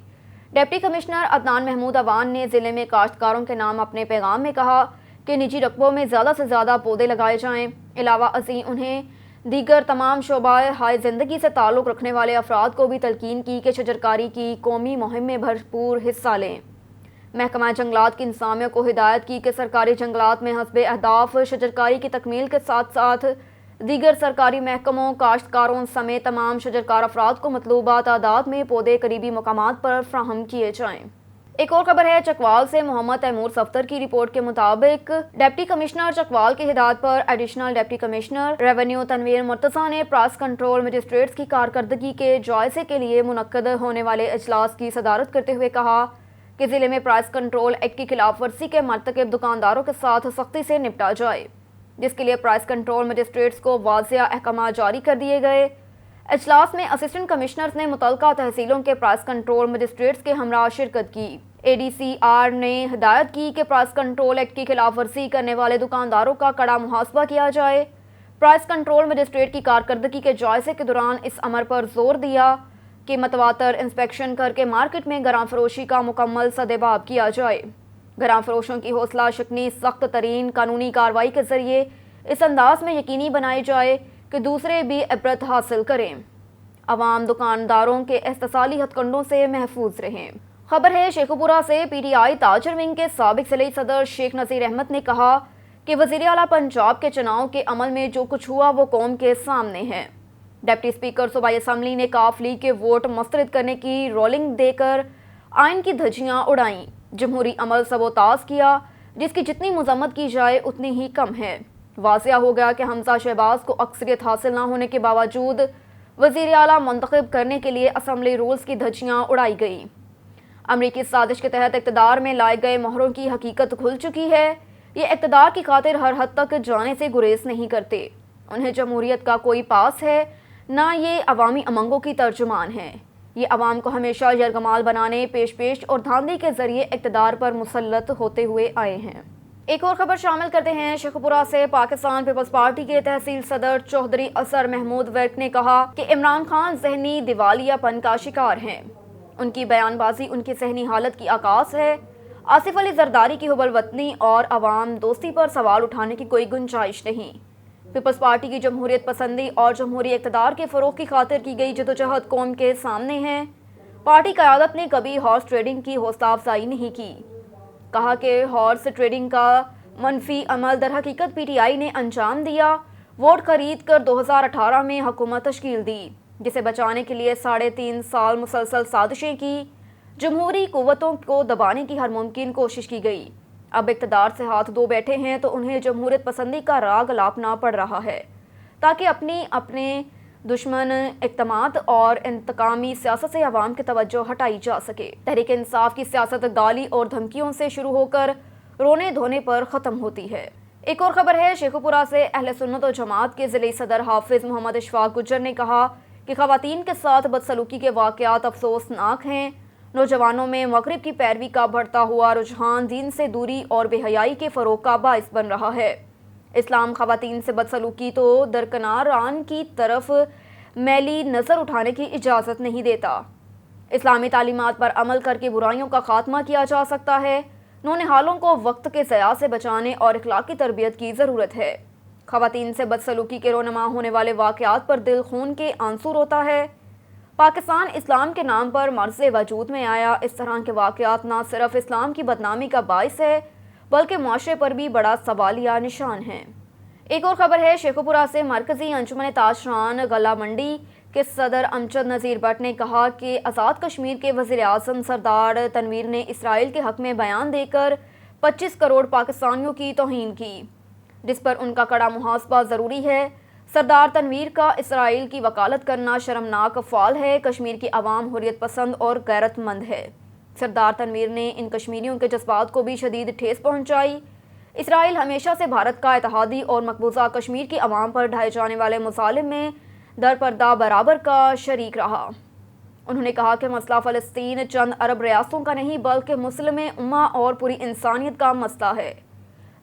ڈپٹی کمشنر عدنان محمود عوان نے ضلع میں کاشتکاروں کے نام اپنے پیغام میں کہا کہ نجی رقبوں میں زیادہ سے زیادہ پودے لگائے جائیں، علاوہ ازیں انہیں دیگر تمام شعبہ ہائے زندگی سے تعلق رکھنے والے افراد کو بھی تلقین کی کہ شجرکاری کی قومی مہم میں بھرپور حصہ لیں۔ محکمہ جنگلات کی انتظامیہ کو ہدایت کی کہ سرکاری جنگلات میں حسب اہداف شجرکاری کی تکمیل کے ساتھ ساتھ دیگر سرکاری محکموں، کاشتکاروں سمیت تمام شجرکار افراد کو مطلوبہ تعداد میں پودے قریبی مقامات پر فراہم کیے جائیں۔ ایک اور خبر ہے چکوال سے محمد تیمور صفدر کی رپورٹ کے مطابق ڈپٹی کمشنر چکوال کی ہدایت پر additional deputy commissioner revenue Tanveer Murtaza نے پرائس کنٹرول مجسٹریٹس کی کارکردگی کے جائزے کے لیے منعقد ہونے والے اجلاس کی صدارت کرتے ہوئے کہا کہ ضلع میں پرائس کنٹرول ایکٹ کی خلاف ورزی کے مرتکب دکانداروں کے ساتھ سختی سے نپٹا جائے، جس کے لیے پرائس کنٹرول مجسٹریٹس کو واضح احکامات جاری کر دیے گئے۔ اجلاس میں اسسٹنٹ کمشنرز نے متعلقہ تحصیلوں کے پرائس کنٹرول مجسٹریٹس کے ہمراہ شرکت کی۔ ADCR نے ہدایت کی کہ پرائس کنٹرول ایکٹ کی خلاف ورزی کرنے والے دکانداروں کا کڑا محاسبہ کیا جائے۔ پرائس کنٹرول مجسٹریٹ کی کارکردگی کے جائزے کے دوران اس امر پر زور دیا کہ متواتر انسپیکشن کر کے مارکیٹ میں گراں فروشی کا مکمل سدباب کیا جائے۔ گراں فروشوں کی حوصلہ شکنی سخت ترین قانونی کارروائی کے ذریعے اس انداز میں یقینی بنائی جائے کہ دوسرے بھی عبرت حاصل کریں، عوام دکانداروں کے احتسالی ہتھ کنڈوں سے محفوظ رہیں۔ خبر ہے شیخو پورہ سے PTI تاجر ونگ کے سابق ضلعی صدر شیخ نذیر احمد نے کہا کہ وزیر اعلیٰ پنجاب کے چناؤ کے عمل میں جو کچھ ہوا وہ قوم کے سامنے ہے۔ ڈپٹی اسپیکر صوبائی اسمبلی نے کاف لیگ کے ووٹ مسترد کرنے کی رولنگ دے کر آئین کی دھجیاں اڑائیں، جمہوری عمل سبوتاز کیا جس کی جتنی مذمت کی جائے اتنی ہی کم ہے۔ واضح ہو گیا کہ حمزہ شہباز کو اکثریت حاصل نہ ہونے کے باوجود وزیر اعلیٰ منتخب کرنے کے لیے اسمبلی رولز کی دھجیاں اڑائی گئیں۔ امریکی سازش کے تحت اقتدار میں لائے گئے مہروں کی حقیقت کھل چکی ہے۔ یہ اقتدار کی خاطر ہر حد تک جانے سے گریز نہیں کرتے۔ انہیں جمہوریت کا کوئی پاس ہے، نہ یہ عوامی امنگوں کی ترجمان ہے۔ یہ عوام کو ہمیشہ یرغمال بنانے، پیش اور دھاندلی کے ذریعے اقتدار پر مسلط ہوتے ہوئے آئے ہیں۔ ایک اور خبر شامل کرتے ہیں شیخو پورہ سے۔ پاکستان پیپلز پارٹی کے تحصیل صدر چودھری اثر محمود ورک نے کہا کہ عمران خان ذہنی دیوالیہ پن کا شکار ہیں۔ ان کی بیان بازی ان کی ذہنی حالت کی عکاس ہے۔ آصف علی زرداری کی حب الوطنی اور عوام دوستی پر سوال اٹھانے کی کوئی گنجائش نہیں۔ پیپلز پارٹی کی جمہوریت پسندی اور جمہوری اقتدار کے فروغ کی خاطر کی گئی جدوجہد قوم کے سامنے ہے۔ پارٹی قیادت نے کبھی ہارس ٹریڈنگ کی حوصلہ افزائی نہیں کی۔ کہا کہ ہارس ٹریڈنگ کا منفی عمل در حقیقت PTI نے انجام دیا۔ ووٹ خرید کر 2018 میں حکومت تشکیل دی، جسے بچانے کے لیے 3.5 سال مسلسل سازشیں کی۔ जमहूरी कुव्वतों को दबाने की हर मुमकिन कोशिश की गई। अब इक़्तिदार से हाथ धो बैठे हैं तो उन्हें जमहूरियत पसंदी का राग लापना पड़ रहा है ताकि अपने दुश्मन इक़्तिमाद और इंतकामी सियासत से अवाम की तवज्जो हटाई जा सके। तहरीक इंसाफ की सियासत गाली और धमकियों से शुरू होकर रोने धोने पर ख़त्म होती है। एक और ख़बर है शेखुपुरा से। अहले सुन्नत व जमात के ज़िले सदर हाफिज़ मोहम्मद इशफाक गुज्जर ने कहा कि ख़वातीन के साथ बदसलूकी के वाक़यात अफसोसनाक हैं। नौजवानों में मग़रिब की पैरवी का बढ़ता हुआ रुझान दीन से दूरी और बेहयाई के फ़रोग़ का बाइस बन रहा है। इस्लाम ख़वातीन से बदसलूकी तो दरकनारान की तरफ मैली नज़र उठाने की इजाज़त नहीं देता। इस्लामी तालीमात पर अमल करके बुराइयों का खात्मा किया जा सकता है। नौनिहालों को वक्त के ज़या से बचाने और इखलाकी तरबियत की ज़रूरत है। ख़वातीन से बदसलूकी के रोनमा होने वाले वाक़यात पर दिल खून के आंसू रोता है। पाकिस्तान इस्लाम के नाम पर मर्ज़ वजूद में आया। इस तरह के वाक़यात न सिर्फ इस्लाम की बदनामी का बाइस है बल्कि मुआशरे पर भी बड़ा सवालिया निशान है। एक और ख़बर है शेखुपुरा से। मरकज़ी अंजुमन ताशरान गला मंडी के सदर अमजद नज़ीर भट्ट ने कहा कि आज़ाद कश्मीर के वज़ीर आज़म सरदार तनवीर ने इसराइल के हक़ में बयान देकर 25 करोड़ पाकिस्तानियों की तौहीन की, जिस पर उनका कड़ा मुहासबा ज़रूरी है। सरदार तनवीर का इसराइल की वकालत करना शर्मनाक फ़ाल है। कश्मीर की आवाम हुर्रियत पसंद और गैरतमंद है। सरदार तनवीर ने इन कश्मीरियों के जज्बात को भी शदीद ठेस पहुँचाई। इसराइल हमेशा से भारत का इत्तेहादी और मकबूजा कश्मीर की आवाम पर ढाए जाने वाले मुसालिम में दरपर्दा बराबर का शरीक रहा। उन्होंने कहा कि मसला फ़लस्तीन चंद अरब रियासतों का नहीं बल्कि मुस्लिम उम्मा और पूरी इंसानियत का मसला है।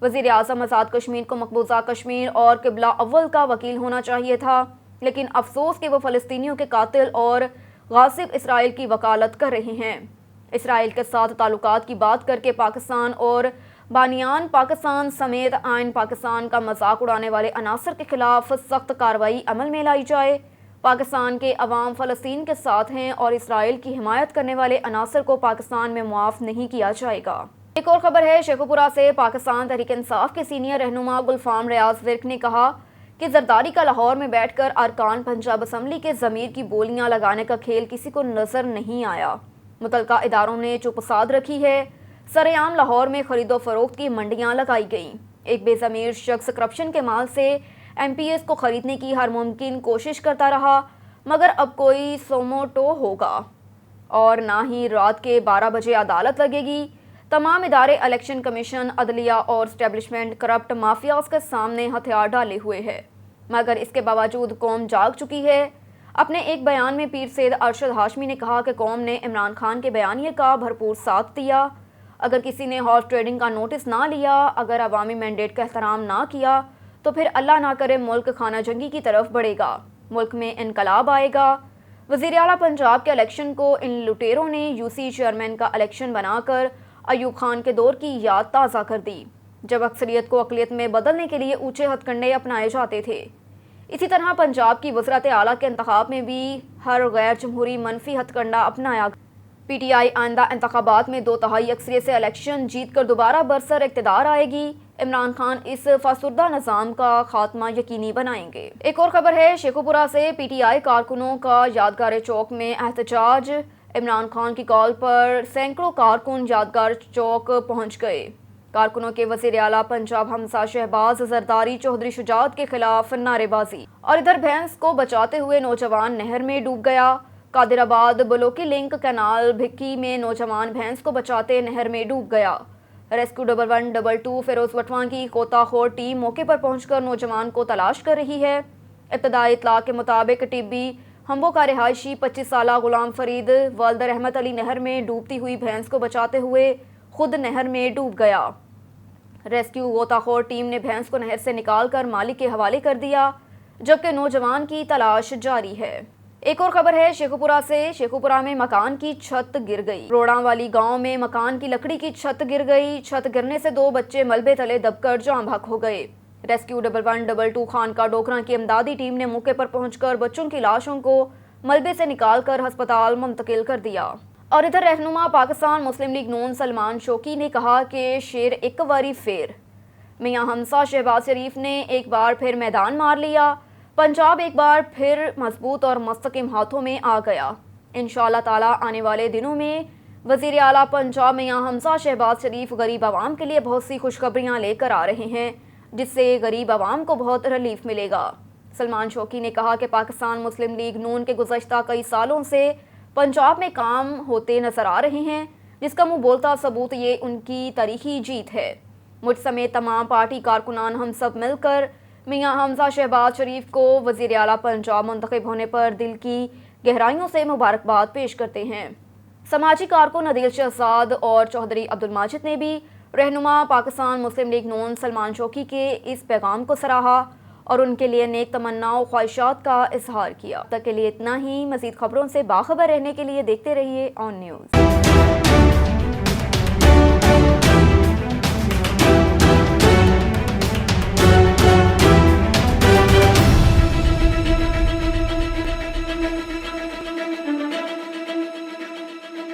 वज़ीर आज़म आज़ाद कश्मीर को मकबूजा कश्मीर और क़िबला अव्वल का वकील होना चाहिए था, लेकिन अफसोस कि वो फ़लस्तीनियों के कातिल और गासिब इसराइल की वकालत कर रहे हैं। इसराइल के साथ ताल्लुकात की बात करके पाकिस्तान और बानियान पाकिस्तान समेत आइन पाकिस्तान का मजाक उड़ाने वाले अनासर के खिलाफ सख्त कार्रवाई अमल में लाई जाए। पाकिस्तान के अवाम फ़लस्तीन के साथ हैं और इसराइल की हिमायत करने वाले अनासर को पाकिस्तान में मुआफ़ नहीं किया जाएगा। एक और ख़बर है शेखुपुरा से। पाकिस्तान तहरीक इंसाफ के सीनियर रहनुमा गुलफाम रियाज विर्क ने कहा कि जरदारी का लाहौर में बैठकर अरकान पंजाब असम्बली के ज़मीर की बोलियां लगाने का खेल किसी को नज़र नहीं आया। मुतलका इदारों ने चुप साध रखी है। सरेआम लाहौर में खरीदो फरोख्त की मंडियां लगाई गईं। एक बेज़मीर शख्स करप्शन के माल से MPS को ख़रीदने की हर मुमकिन कोशिश करता रहा, मगर अब कोई सोमोटो होगा और ना ही रात के 12 बजे अदालत लगेगी। तमाम इदारे इलेक्शन कमीशन, अदलिया और स्टैब्लिशमेंट करप्ट माफियाज के सामने हथियार डाले हुए है, मगर इसके बावजूद कौम जाग चुकी है। अपने एक बयान में पीर सैयद अरशद हाशमी ने कहा कि कौम ने इमरान खान के बयानिए का भरपूर साथ दिया। अगर किसी ने हॉर्स ट्रेडिंग का नोटिस ना लिया, अगर अवामी मैंडेट का एहतराम ना किया, तो फिर अल्लाह ना करे मुल्क खाना जंगी की तरफ बढ़ेगा, मुल्क में इनकलाब आएगा। वज़ीर आला पंजाब के इलेक्शन को इन लुटेरों ने UC चेयरमैन का इलेक्शन बनाकर अयूब खान के दौर की याद ताज़ा कर दी, जब अक्सरियत को अक़लियत में बदलने के लिए ऊँचे हथकंडे अपनाए जाते थे। इसी तरह पंजाब की वज़रात आला के इंतखाब में भी हर गैर जमहूरी मनफी हथकंडा अपनाया। PTI आइंदा इंतखाबात में 2/3 अक्सरियत से इलेक्शन जीत कर दोबारा बरसर इक़्तिदार आएगी। इमरान खान इस फासुर्दा निज़ाम का खात्मा यकीनी बनाएंगे। एक और ख़बर है शेखुपुरा से। PTI कारकुनों का यादगार चौक में एहतजाज। इमरान खान की कॉल पर सैकड़ों कारकुन यादगार चौक पहुँच गए। कारकुनों के वज़ीर आला पंजाब हमजा शहबाज जरदारी चौधरी शुजात के खिलाफ नारेबाजी। और इधर भैंस को बचाते हुए नौजवान नहर में डूब गया। कादिराबाद बलोकी लिंक कैनाल भिक्की में नौजवान भैंस को बचाते नहर में डूब गया। रेस्क्यू 1122 फिरोज वटवा की गोताखोर टीम मौके पर पहुंचकर नौजवान को तलाश कर रही है। इब्तदाई इत्तला के मुताबिक टिब्बी हम्बो का रिहायशी 25 साला गुलाम फरीद वल्द रहमत अली नहर में डूबती हुई भैंस को बचाते हुए खुद नहर में डूब गया। रेस्क्यू गोताखोर टीम ने भैंस को नहर से निकालकर मालिक के हवाले कर दिया, जबकि नौजवान की तलाश जारी है। एक और खबर है शेखुपुरा से। शेखुपुरा में मकान की छत गिर गई। रोड़ा वाली गांव में मकान की लकड़ी की छत गिर गई। छत गिरने से 2 बच्चे मलबे तले दबकर जाम बहक हो गए। रेस्क्यू 1122 खानका डोकरा की इमदादी टीम ने मौके पर पहुंचकर बच्चों की लाशों को मलबे से निकालकर अस्पताल मुंतकिल कर दिया। और इधर रहनुमा पाकिस्तान मुस्लिम लीग नून सलमान शौकी ने कहा कि शेर एक बारी फेर। मियां हमजा शहबाज शरीफ ने एक बार फिर मैदान मार लिया। पंजाब एक बार फिर मजबूत और मुस्तकिम हाथों में आ गया। इंशाअल्लाह ताला आने वाले दिनों में वज़ीर आला पंजाब मियां हमजा शहबाज शरीफ गरीब आवाम के लिए बहुत सी खुशखबरियां लेकर आ रहे हैं, जिससे गरीब आवाम को बहुत रिलीफ मिलेगा। सलमान शौकी ने कहा कि पाकिस्तान मुस्लिम लीग नून के गुज़श्ता कई सालों से पंजाब में काम होते नजर आ रहे हैं, जिसका मुंह बोलता सबूत ये उनकी तारीखी जीत है। मुझ समेत तमाम पार्टी कारकुनान हम सब मिलकर मियां हमजा शहबाज शरीफ को वज़ीर आला पंजाब मुंतखब होने पर दिल की गहराइयों से मुबारकबाद पेश करते हैं। समाजी कारकुन अदील शहजाद और चौधरी अब्दुल माजिद ने भी रहनुमा पाकिस्तान मुस्लिम लीग नून सलमान शौकी के इस पैगाम को सराहा और उनके लिए नेक तमन्नाओं ख्वाहिशात का इजहार किया। अब तक के लिए इतना ही। मज़ीद खबरों से बाखबर रहने के लिए देखते रहिए ऑन न्यूज़।